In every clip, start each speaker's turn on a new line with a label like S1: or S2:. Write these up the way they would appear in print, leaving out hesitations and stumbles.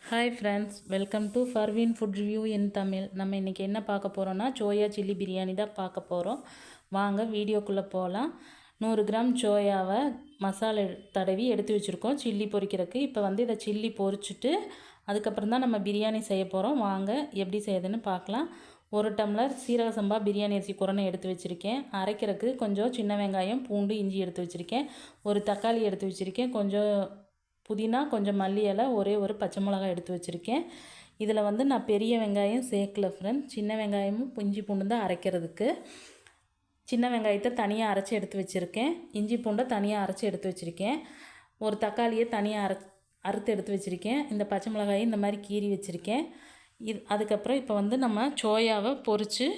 S1: Hi friends, welcome to Farveen food review in Tamil. நம்ம இன்றைக்கி என்ன பார்க்க போகிறோன்னா சோயா சில்லி பிரியாணி தான் பார்க்க போகிறோம். வாங்க வீடியோக்குள்ளே போகலாம். 100 கிராம் சோயாவை மசாலா தடவி எடுத்து வச்சுருக்கோம் சில்லி பொரிக்கிறதுக்கு. இப்போ இதை சில்லி பொரிச்சிட்டு அதுக்கப்புறம் தான் நம்ம பிரியாணி செய்ய போகிறோம். வாங்க எப்படி செய்யுதுன்னு பார்க்கலாம். 1 டம்ளர் சீரக சம்பா பிரியாணி அரிசி குரணை எடுத்து வச்சுருக்கேன். அரைக்கிறதுக்கு கொஞ்சம் சின்ன வெங்காயம், பூண்டு, இஞ்சி எடுத்து வச்சுருக்கேன். ஒரு தக்காளி எடுத்து வச்சுருக்கேன். கொஞ்சம் புதினா, கொஞ்சம் மல்லி இலை, ஒரே ஒரு பச்சை மிளகாய் எடுத்து வச்சுருக்கேன். இதில் நான் பெரிய வெங்காயம் சேர்க்கல ஃப்ரெண்ட்ஸ். சின்ன வெங்காயமும் இஞ்சி பூண்டு தான் அரைக்கிறதுக்கு. சின்ன வெங்காயத்தை தனியாக அரைச்சி எடுத்து வச்சுருக்கேன். இஞ்சி பூண்டை தனியாக அரைச்சி எடுத்து வச்சுருக்கேன். ஒரு தக்காளியை தனியாக அறுத்து எடுத்து வச்சுருக்கேன். இந்த பச்சை மிளகாயை இந்த மாதிரி கீறி வச்சுருக்கேன். அதுக்கப்புறம் இப்போ நம்ம சோயாவை பொரித்து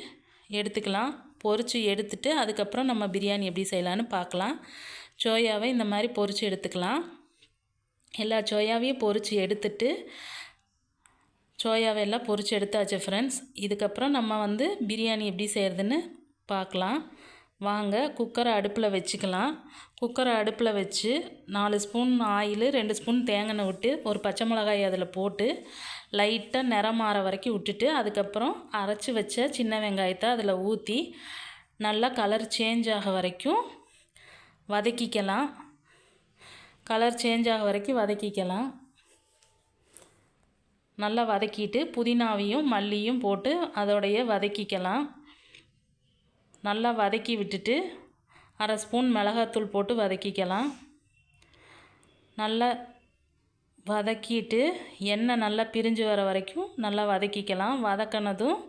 S1: எடுத்துக்கலாம். பொரித்து எடுத்துட்டு அதுக்கப்புறம் நம்ம பிரியாணி எப்படி செய்யலான்னு பார்க்கலாம். சோயாவை இந்த மாதிரி பொரித்து எடுத்துக்கலாம். எல்லா சோயாவையும் பொரித்து எடுத்துட்டு சோயாவை எல்லாம் பொரித்து எடுத்தாச்சு ஃப்ரெண்ட்ஸ். இதுக்கப்புறம் நம்ம பிரியாணி எப்படி செய்கிறதுன்னு பார்க்கலாம். வாங்க குக்கரை அடுப்பில் வச்சுக்கலாம். குக்கரை அடுப்பில் வச்சு 4 ஸ்பூன் ஆயில், 2 ஸ்பூன் தேங்காய் விட்டு ஒரு பச்சை மிளகாய் அதில் போட்டு லைட்டாக நிறம் மாற வரைக்கும் விட்டுட்டு அதுக்கப்புறம் அரைச்சி வச்ச சின்ன வெங்காயத்தை அதில் ஊற்றி நல்லா கலர் சேஞ்ச் ஆக வரைக்கும் வதக்கிக்கலாம். கலர் சேஞ்ச் ஆக வரைக்கும் வதக்கிக்கலாம். நல்லா வதக்கிட்டு புதினாவையும் மல்லியும் போட்டு அதோடைய வதக்கிக்கலாம். நல்லா வதக்கி விட்டுட்டு 1/2 ஸ்பூன் மிளகாத்தூள் போட்டு வதக்கிக்கலாம். நல்லா வதக்கிட்டு எண்ணெய் நல்லா பிரிஞ்சு வர வரைக்கும் நல்லா வதக்கிக்கலாம். வதக்கினதும்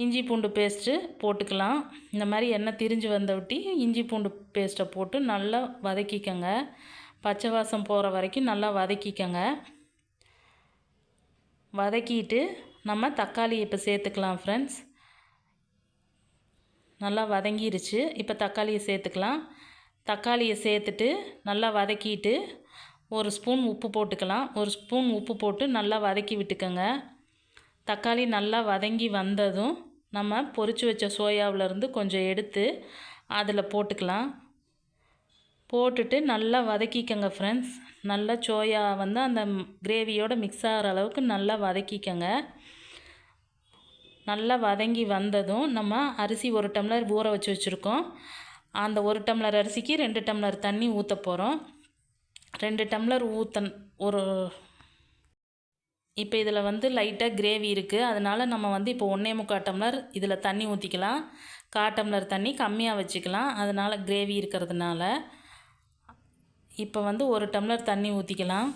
S1: இஞ்சி பூண்டு பேஸ்ட்டு போட்டுக்கலாம். இந்த மாதிரி எண்ணெய் திரிஞ்சு வந்தவிட்டி இஞ்சி பூண்டு பேஸ்ட்டை போட்டு நல்லா வதக்கிக்கங்க. பச்சை வாசம் போகிற வரைக்கும் நல்லா வதக்கிக்கங்க. வதக்கிட்டு நம்ம தக்காளி இப்போ சேர்த்துக்கலாம் ஃப்ரெண்ட்ஸ். நல்லா வதங்கிருச்சு. இப்போ தக்காளியை சேர்த்துக்கலாம். தக்காளியை சேர்த்துட்டு நல்லா வதக்கிட்டு 1 ஸ்பூன் உப்பு போட்டுக்கலாம். 1 ஸ்பூன் உப்பு போட்டு நல்லா வதக்கி விட்டுக்கோங்க. தக்காளி நல்லா வதங்கி வந்ததும் நம்ம பொரிச்சு வச்ச சோயாவிலேருந்து கொஞ்சம் எடுத்து அதில் போட்டுக்கலாம். போட்டுட்டு நல்லா வதக்கிக்கங்க ஃப்ரெண்ட்ஸ். நல்லா சோயா அந்த கிரேவியோடு மிக்ஸ் ஆகிற அளவுக்கு நல்லா வதக்கிக்கங்க. நல்லா வதங்கி வந்ததும் நம்ம அரிசி 1 டம்ளர் ஊற வச்சு வச்சுருக்கோம். அந்த 1 டம்ளர் அரிசிக்கு 2 டம்ளர் தண்ணி ஊற்ற போகிறோம். 2 டம்ளர் இப்போ இதில் லைட்டாக கிரேவி இருக்குது. அதனால் நம்ம இப்போ 1.25 டம்ளர் இதில் தண்ணி ஊற்றிக்கலாம். 1/4 டம்ளர் தண்ணி கம்மியாக வச்சுக்கலாம். அதனால் கிரேவி இருக்கிறதுனால இப்போ 1 டம்ளர் தண்ணி ஊற்றிக்கலாம்.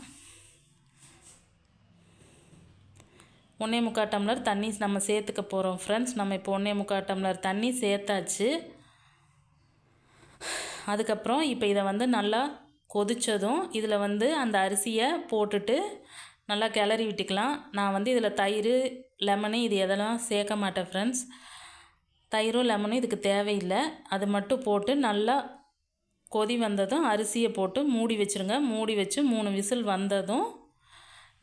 S1: 1.25 டம்ளர் தண்ணி நம்ம சேர்த்துக்க போகிறோம் ஃப்ரெண்ட்ஸ். நம்ம இப்போ 1.25 டம்ளர் தண்ணி சேர்த்தாச்சு. அதுக்கப்புறம் இப்போ இதை நல்லா கொதித்ததும் இதில் அந்த அரிசியை போட்டுட்டு நல்லா கிளறி விட்டுக்கலாம். நான் இதில் தயிர், லெமனு இது எதெல்லாம் சேர்க்க மாட்டேன் ஃப்ரெண்ட்ஸ். தயிரும் லெமனும் இதுக்கு தேவையில்லை. அது மட்டும் போட்டு நல்லா கொதி வந்ததும் அரிசியை போட்டு மூடி வச்சுருங்க. மூடி வச்சு 3 விசில் வந்ததும்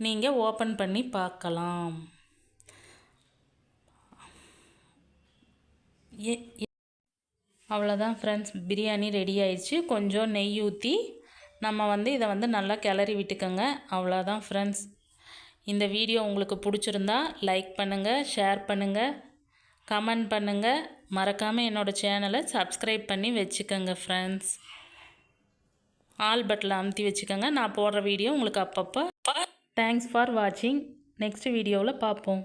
S1: நீங்கள் ஓப்பன் பண்ணி பார்க்கலாம். அவ்வளோதான் ஃப்ரெண்ட்ஸ், பிரியாணி ரெடி ஆயிடுச்சு. கொஞ்சம் நெய் ஊற்றி நம்ம இதை நல்லா கிளறி விட்டுக்கோங்க. அவ்வளோதான் ஃப்ரெண்ட்ஸ். இந்த வீடியோ உங்களுக்கு பிடிச்சிருந்தா லைக் பண்ணுங்கள், ஷேர் பண்ணுங்கள், கமெண்ட் பண்ணுங்கள். மறக்காமல் என்னோடய சேனலை சப்ஸ்கிரைப் பண்ணி வச்சுக்கோங்க ஃப்ரெண்ட்ஸ். ஆல் பட்டனில் அமுத்தி வச்சுக்கோங்க. நான் போடுற வீடியோ உங்களுக்கு அப்பப்போ. தேங்க்ஸ் ஃபார் வாட்சிங். நெக்ஸ்ட் வீடியோவில் பார்ப்போம்.